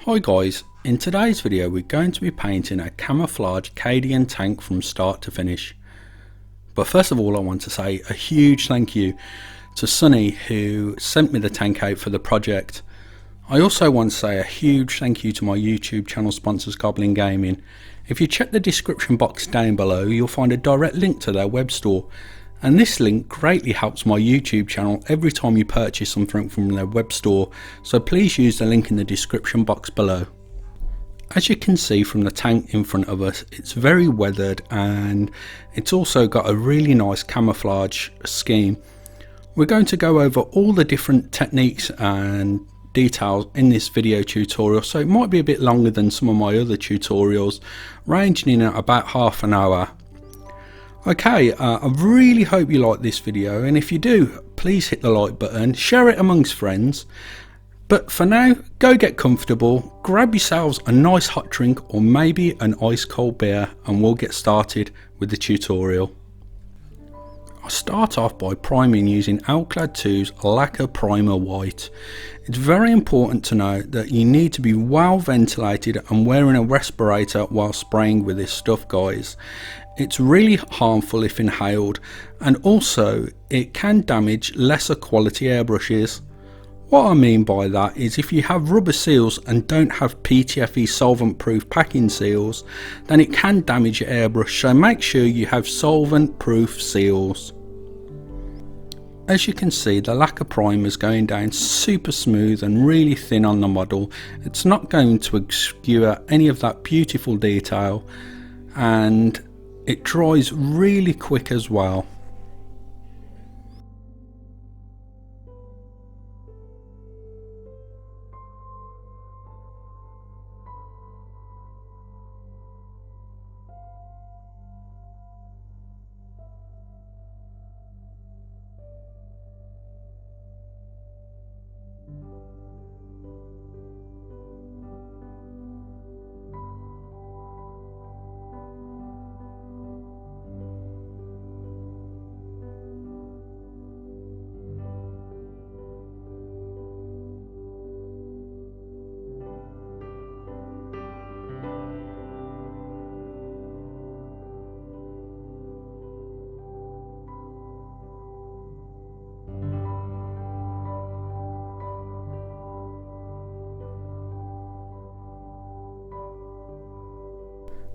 Hi guys, in today's video we're going to be painting a camouflage Cadian tank from start to finish. But first of all I want to say a huge thank you to Sunny who sent me the tank out for the project. I also want to say a huge thank you to my YouTube channel sponsors Goblin Gaming. If you check the description box down below you'll find a direct link to their web store, and this link greatly helps my YouTube channel every time you purchase something from their web store, so please use the link in the description box below. As you can see from the tank in front of us, it's very weathered and it's also got a really nice camouflage scheme. We're going to go over all the different techniques and details in this video tutorial, so it might be a bit longer than some of my other tutorials, ranging in at about half an hour. Okay, I really hope you like this video, and if you do, please hit the like button, share it amongst friends. But for now, go get comfortable, grab yourselves a nice hot drink or maybe an ice cold beer, and we'll get started with the tutorial. I start off by priming using Alclad 2's Lacquer Primer White. It's very important to note that you need to be well ventilated and wearing a respirator while spraying with this stuff, guys. It's really harmful if inhaled, and also it can damage lesser quality airbrushes. What I mean by that is if you have rubber seals and don't have PTFE solvent proof packing seals, then it can damage your airbrush, so make sure you have solvent proof seals. As you can see, the lacquer primer is going down super smooth and really thin on the model. It's not going to obscure any of that beautiful detail, and it dries really quick as well.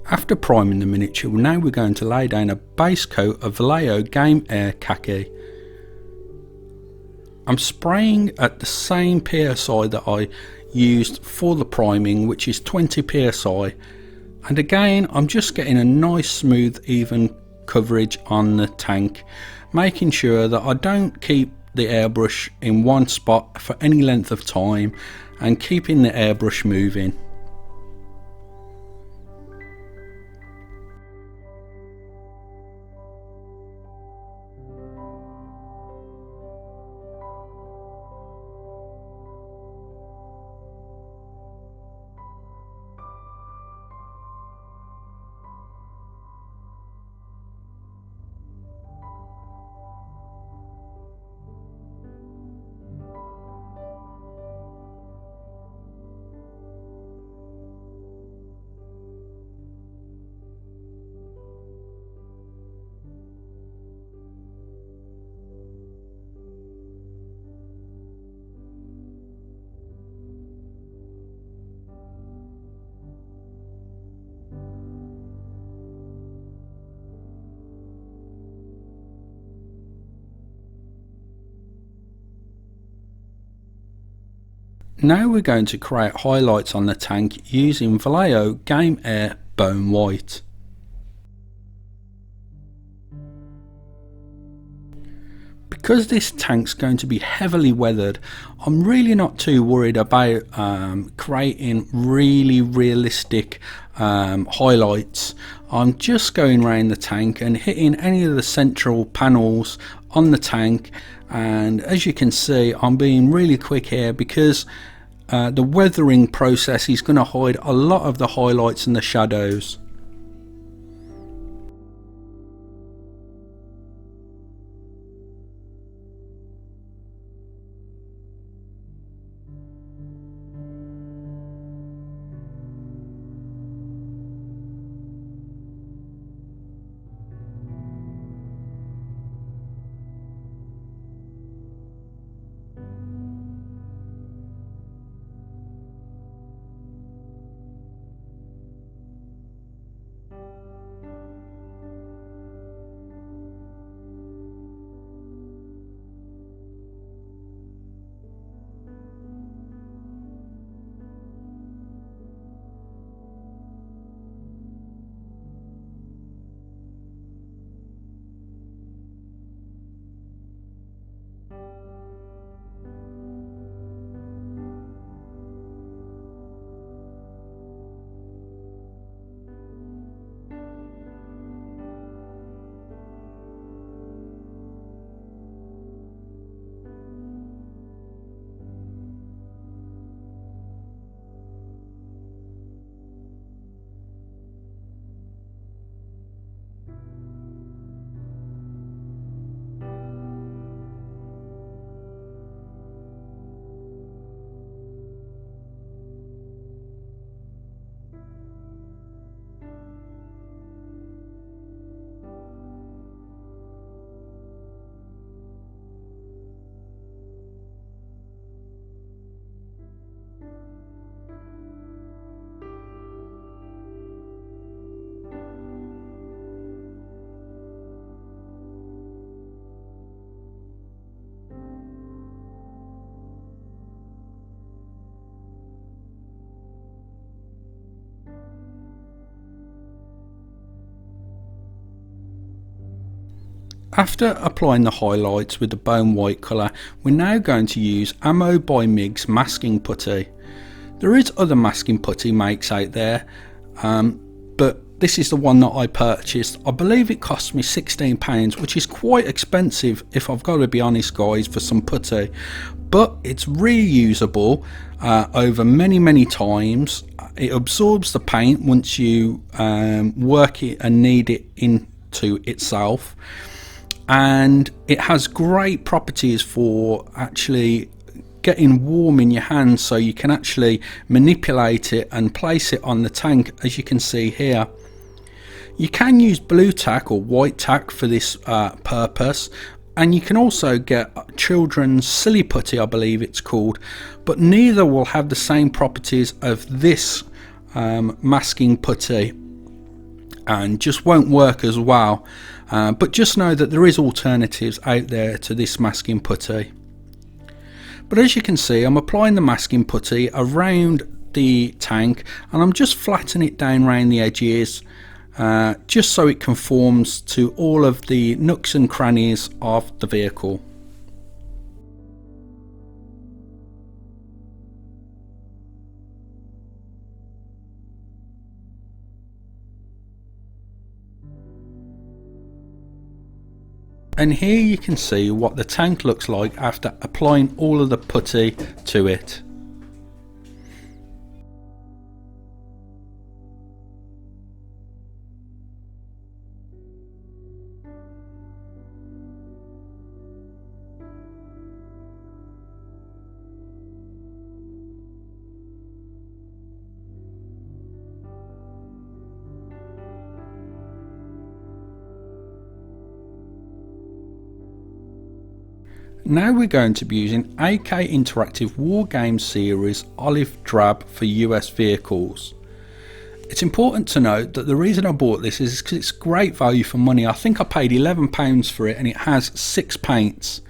After priming the miniature, now we're going to lay down a base coat of Vallejo Game Air Khaki. I'm spraying at the same PSI that I used for the priming, which is 20 PSI, and again I'm just getting a nice smooth even coverage on the tank, making sure that I don't keep the airbrush in one spot for any length of time and keeping the airbrush moving. Now we're going to create highlights on the tank using Vallejo Game Air Bone White. Because this tank's going to be heavily weathered, I'm really not too worried about creating really realistic highlights. I'm just going around the tank and hitting any of the central panels on the tank, and as you can see I'm being really quick here because the weathering process is going to hide a lot of the highlights and the shadows. After applying the highlights with the bone white colour, we're now going to use Camo by MIG's masking putty. There is other masking putty makes out there, but this is the one that I purchased. I believe it cost me £16, which is quite expensive if I've got to be honest guys, for some putty, but it's reusable over many times. It absorbs the paint once you work it and knead it into itself, and it has great properties for actually getting warm in your hands, so you can actually manipulate it and place it on the tank, as you can see here. You can use blue tack or white tack for this purpose, and you can also get children's silly putty, I believe it's called, but neither will have the same properties of this masking putty and just won't work as well. But just know that there is alternatives out there to this masking putty. But as you can see, I'm applying the masking putty around the tank, and I'm just flattening it down around the edges, just so it conforms to all of the nooks and crannies of the vehicle. And here you can see what the tank looks like after applying all of the putty to it. Now we're going to be using AK Interactive War Game Series Olive Drab for US vehicles. It's important to note that the reason I bought this is because it's great value for money. I think I paid £11 for it, and it has 6 paints.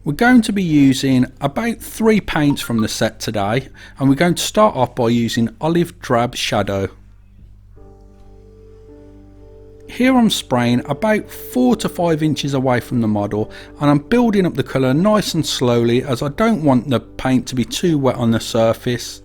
We're going to be using about 3 paints from the set today, and we're going to start off by using Olive Drab Shadow. Here I'm spraying about 4 to 5 inches away from the model, and I'm building up the colour nice and slowly, as I don't want the paint to be too wet on the surface.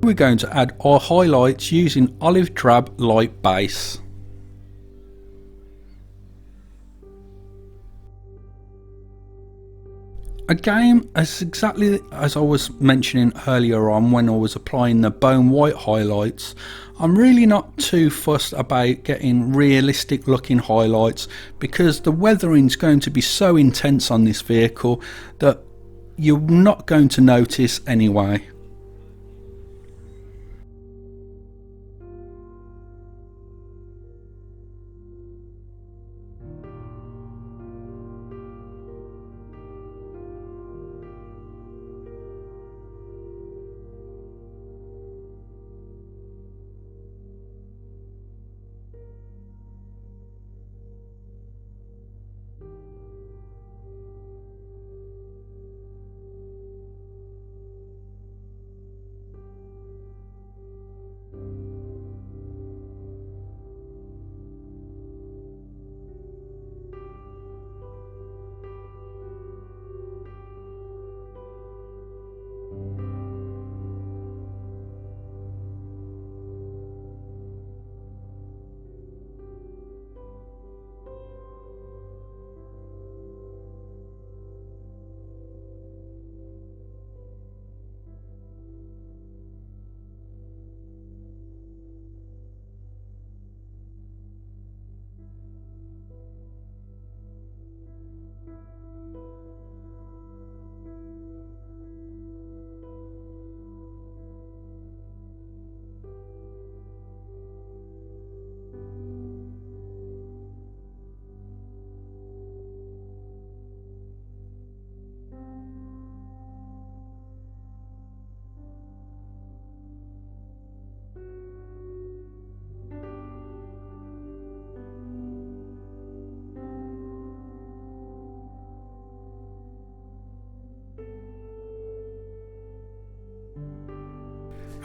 We're going to add our highlights using Olive Drab Light Base. Again, as exactly as I was mentioning earlier on when I was applying the bone white highlights, I'm really not too fussed about getting realistic looking highlights, because the weathering is going to be so intense on this vehicle that you're not going to notice anyway.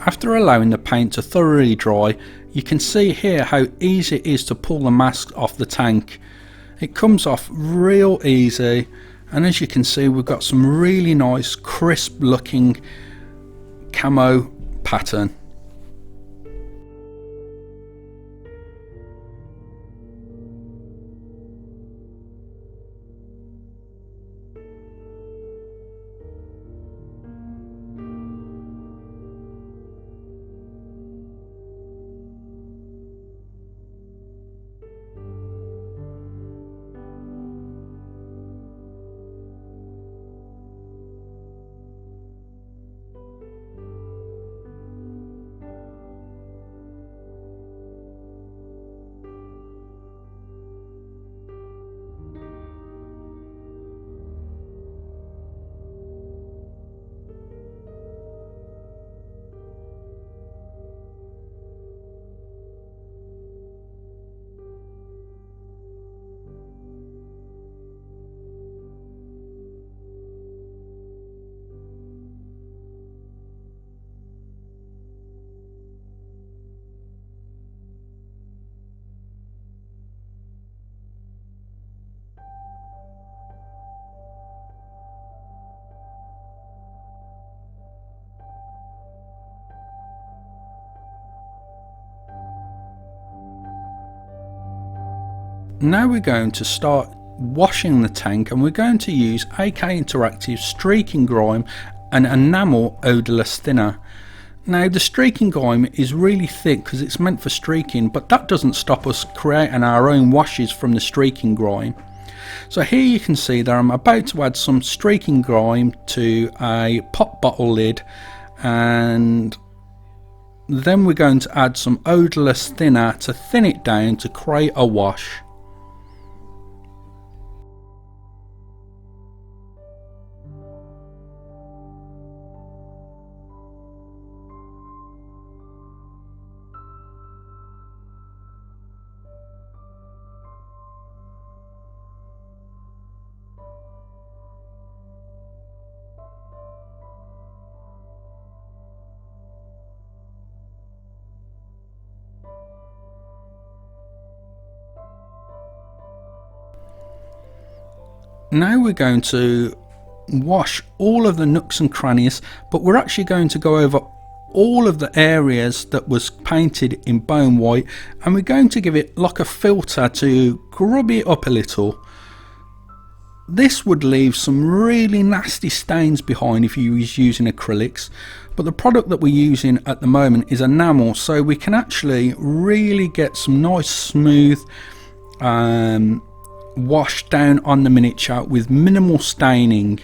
After allowing the paint to thoroughly dry, you can see here how easy it is to pull the mask off the tank. It comes off real easy, and as you can see, we've got some really nice crisp looking camo pattern. Now we're going to start washing the tank, and we're going to use AK Interactive Streaking Grime and Enamel Odorless Thinner. Now the streaking grime is really thick because it's meant for streaking, but that doesn't stop us creating our own washes from the streaking grime. So here you can see that I'm about to add some streaking grime to a pop bottle lid, and then we're going to add some odorless thinner to thin it down to create a wash. Now we're going to wash all of the nooks and crannies, but we're actually going to go over all of the areas that was painted in bone white, and we're going to give it like a filter to grub it up a little. This would leave some really nasty stains behind if you was using acrylics, but the product that we're using at the moment is enamel, so we can actually really get some nice smooth wash down on the miniature with minimal staining.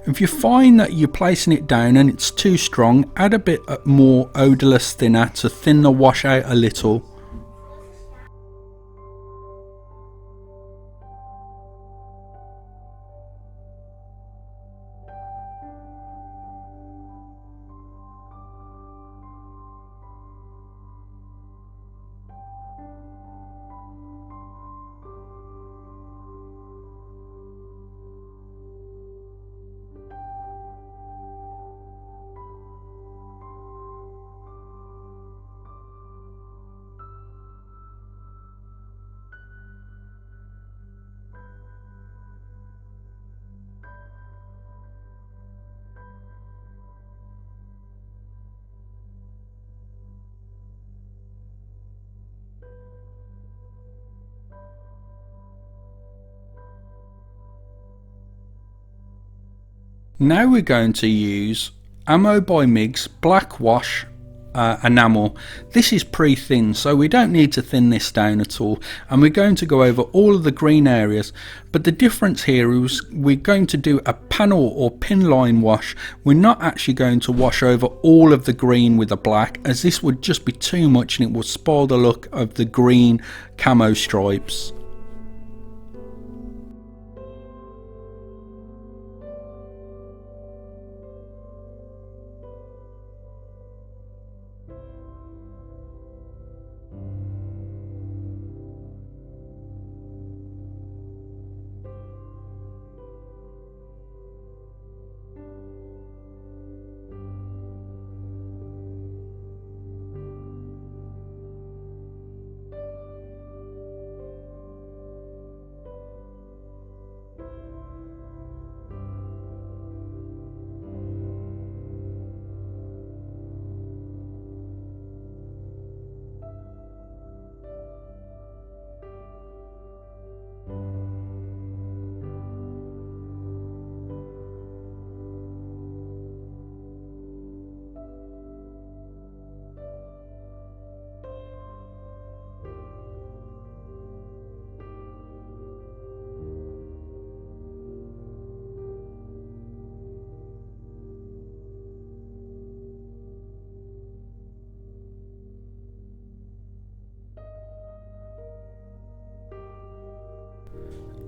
If you find that you're placing it down and it's too strong, add a bit more odorless thinner to thin the wash out a little. Now we're going to use Camo by Miggs Black Wash enamel. This is pre-thinned, so we don't need to thin this down at all, and we're going to go over all of the green areas, but the difference here is we're going to do a panel or pin line wash. We're not actually going to wash over all of the green with the black, as this would just be too much and it would spoil the look of the green camo stripes.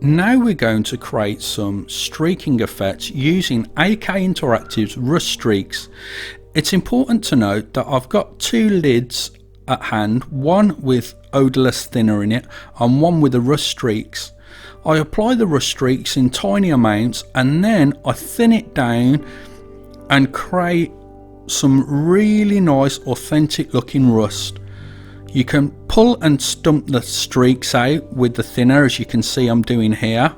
Now we're going to create some streaking effects using AK Interactive's Rust Streaks. It's important to note that I've got two lids at hand, one with odorless thinner in it and one with the Rust Streaks. I apply the Rust Streaks in tiny amounts and then I thin it down and create some really nice authentic looking rust. You can pull and stump the streaks out with the thinner, as you can see I'm doing here.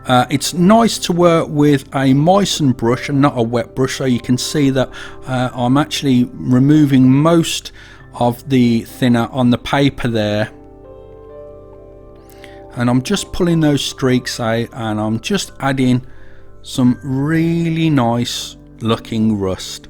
It's nice to work with a moistened brush and not a wet brush, so you can see that I'm actually removing most of the thinner on the paper there. And I'm just pulling those streaks out and I'm just adding some really nice looking rust.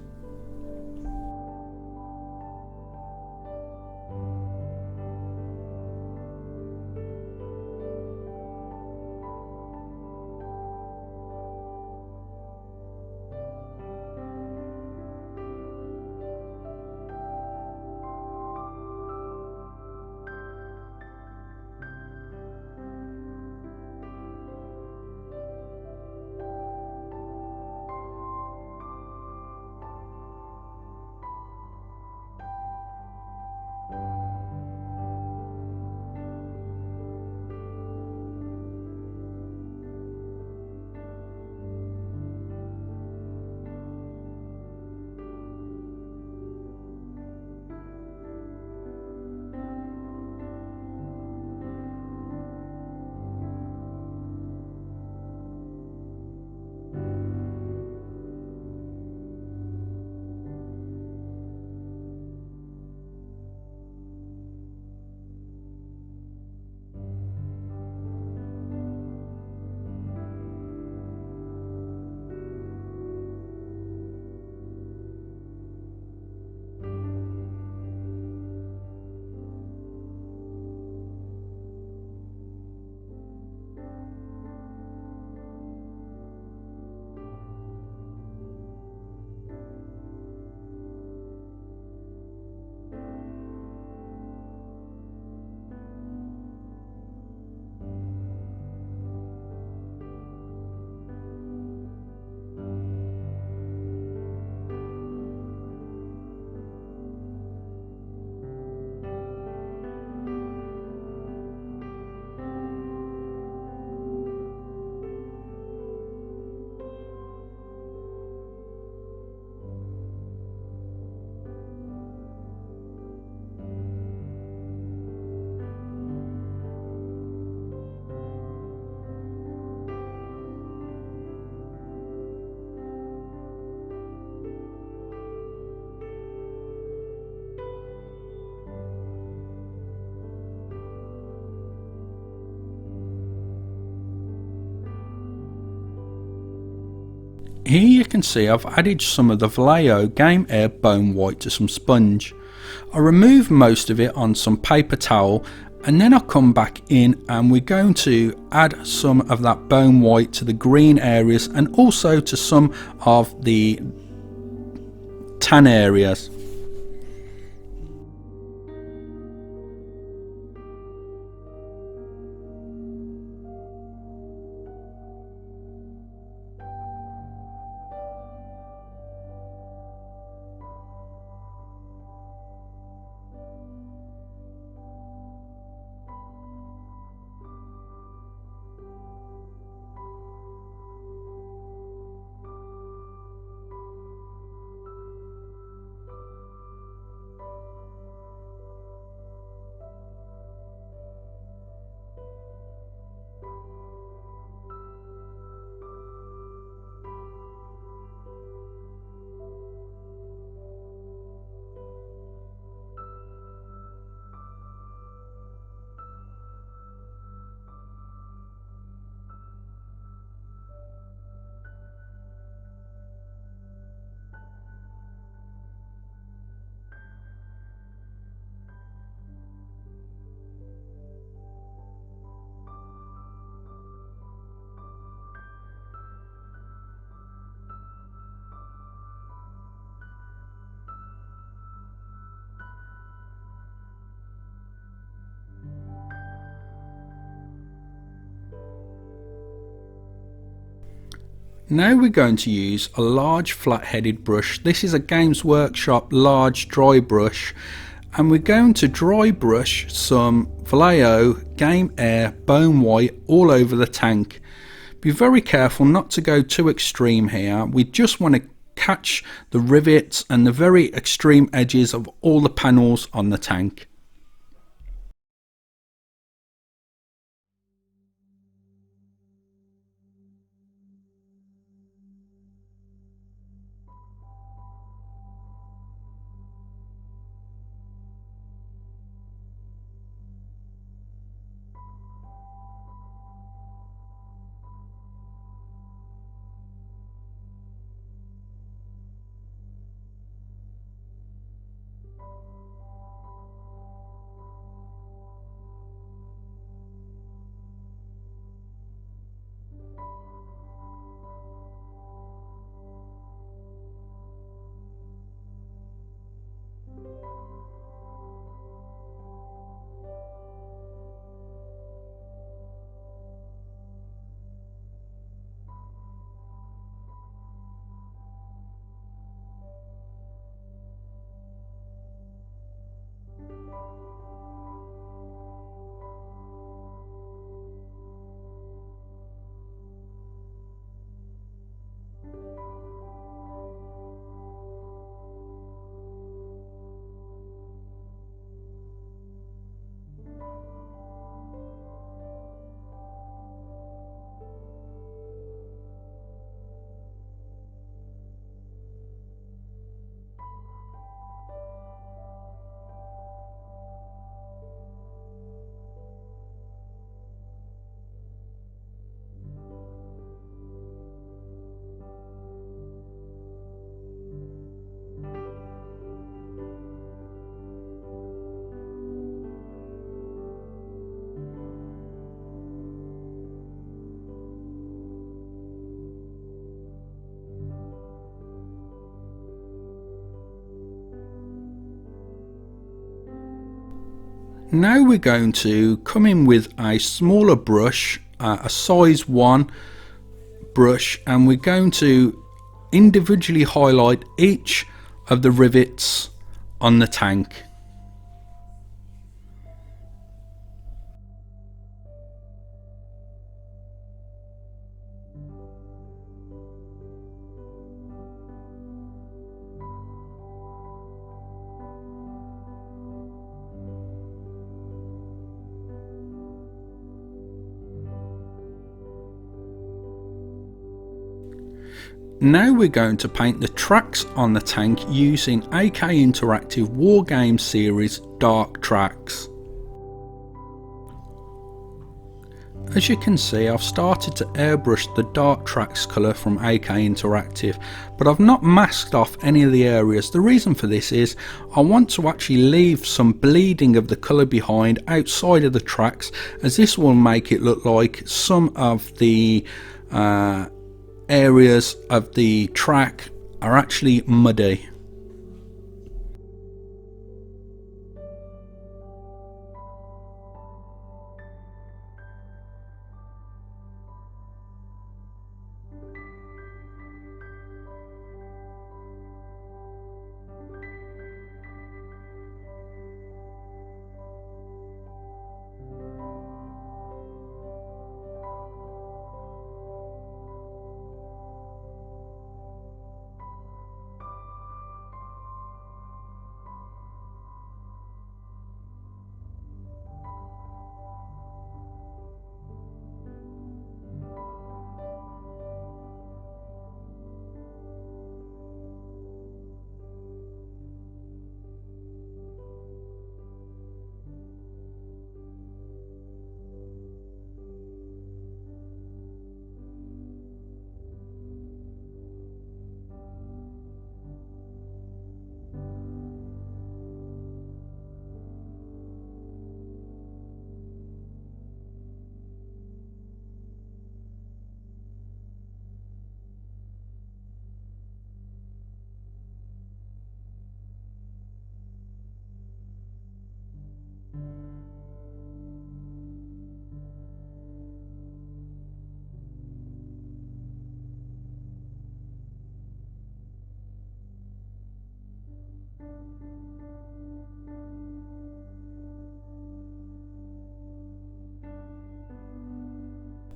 Here you can see I've added some of the Vallejo Game Air Bone White to some sponge. I remove most of it on some paper towel and then I'll come back in and we're going to add some of that bone white to the green areas and also to some of the tan areas. Now we're going to use a large flat-headed brush. This is a Games Workshop large dry brush, and we're going to dry brush some Vallejo Game Air Bone White all over the tank. Be very careful not to go too extreme here. We just want to catch the rivets and the very extreme edges of all the panels on the tank. Now we're going to come in with a smaller brush, a size 1 brush, and we're going to individually highlight each of the rivets on the tank. Now we're going to paint the tracks on the tank using AK Interactive Wargame Series Dark Tracks. As you can see, I've started to airbrush the dark tracks colour from AK Interactive, but I've not masked off any of the areas. The reason for this is I want to actually leave some bleeding of the colour behind outside of the tracks, as this will make it look like some of the areas of the track are actually muddy.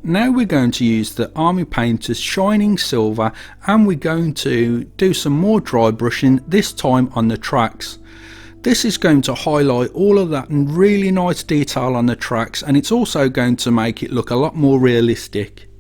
Now we're going to use the Army Painter's Shining Silver, and we're going to do some more dry brushing, this time on the tracks. This is going to highlight all of that really nice detail on the tracks, and it's also going to make it look a lot more realistic.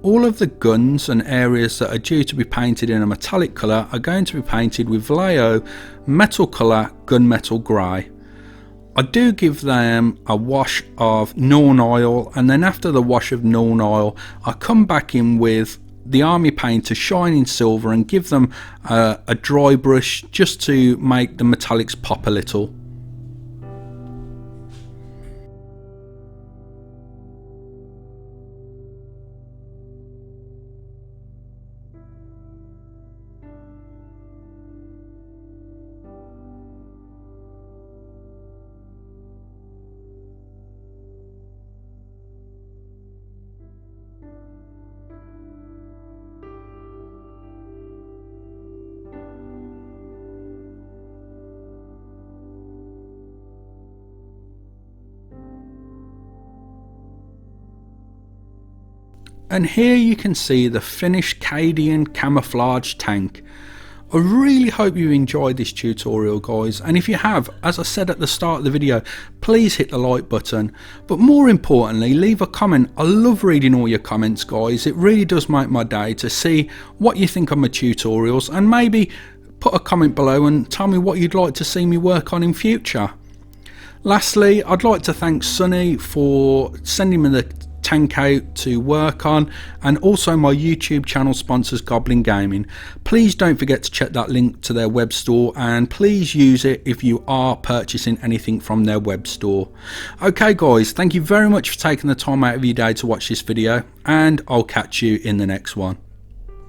All of the guns and areas that are due to be painted in a metallic colour are going to be painted with Vallejo metal colour gunmetal grey. I do give them a wash of Nuln Oil, and then after the wash of Nuln Oil I come back in with the Army Painter Shining Silver and give them a dry brush just to make the metallics pop a little. And here you can see the finished Cadian camouflage tank. I really hope you enjoyed this tutorial, guys, and if you have, as I said at the start of the video, please hit the like button, but more importantly leave a comment. I love reading all your comments, guys. It really does make my day to see what you think of my tutorials, and maybe put a comment below and tell me what you'd like to see me work on in future. Lastly, I'd like to thank Sunny for sending me the tank out to work on, and also my YouTube channel sponsors Goblin Gaming. Please don't forget to check that link to their web store, and please use it if you are purchasing anything from their web store. Okay guys, thank you very much for taking the time out of your day to watch this video, and I'll catch you in the next one.